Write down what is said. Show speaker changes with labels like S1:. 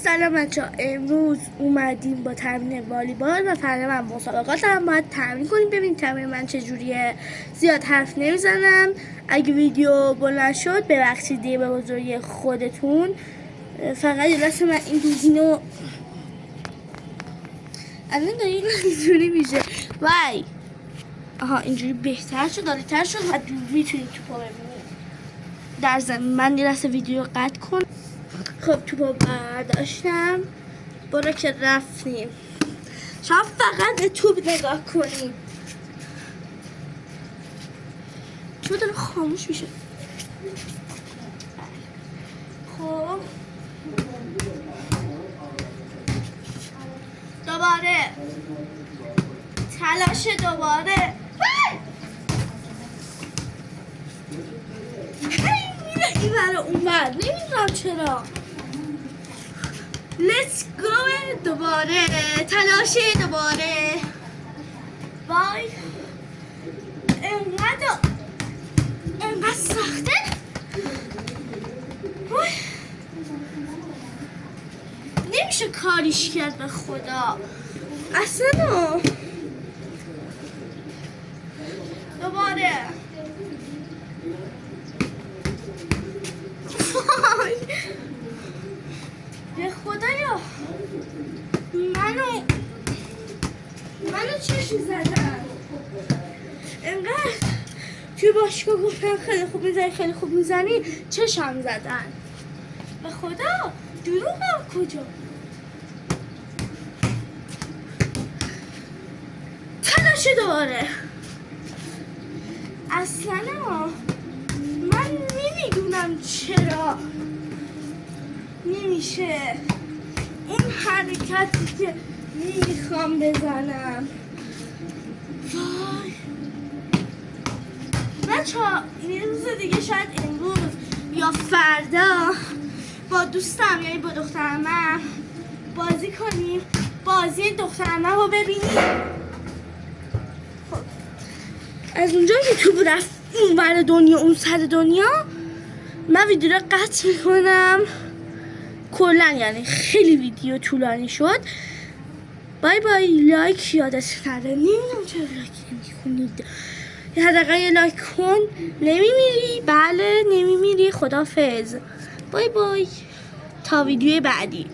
S1: سلام بچه‌ها، امروز اومدیم با تمرین والیبال و فردا من مسابقات هم باید تمرین کنیم. ببینید تمرین من چجوریه. زیاد حرف نمیزنم. اگه ویدیو بلند شد ببخشید دیگه، به بزرگی خودتون. فقط یه دست من این دوزینو الان داریم اینجوری میشه. وای آها اینجوری بهتر شد، عالی‌تر شد و میتونید توپو ببینید. در ضمن من یه دست ویدیو قطع کن. خب توپو برداشتم، برو که رفتیم. شما فقط به توپ نگاه کنید. تو داره خاموش میشه. خب دوباره تلاش، دوباره میره این ور اون ور، نمیدونم چرا. Let's go. دوباره تلاش، دوباره وای انقدر سخته. نمیشه کاریش کرد به خدا اصلا. دوباره به خدایا منو چشم زدن. انقدر توی باشگاه گفتن خیلی خوب میزنی، خیلی خوب میزنی، چشم زدن. به خدا دروغم کجا. تلاش دوباره. اصلا من نمیدونم چرا نمیشه اون حرکتی که میخوام بزنم. وای بچه‌ها، یه روز دیگه شاید امروز یا فردا با دوستم یعنی با دخترمم بازی کنیم. بازی دخترمم رو ببینیم. خب از اونجا که تو رفت اون ور دنیا اون سر دنیا، من ویدیو رو قطع میکنم کلا. یعنی خیلی ویدیو طولانی شد. بای بای. لایک یادت نره. نمیدونم چرا لایک نمیکنید. حداقل یه لایک کن. نمیمیری؟ بله نمیمیری. خدافظ. بای بای تا ویدیو بعدی.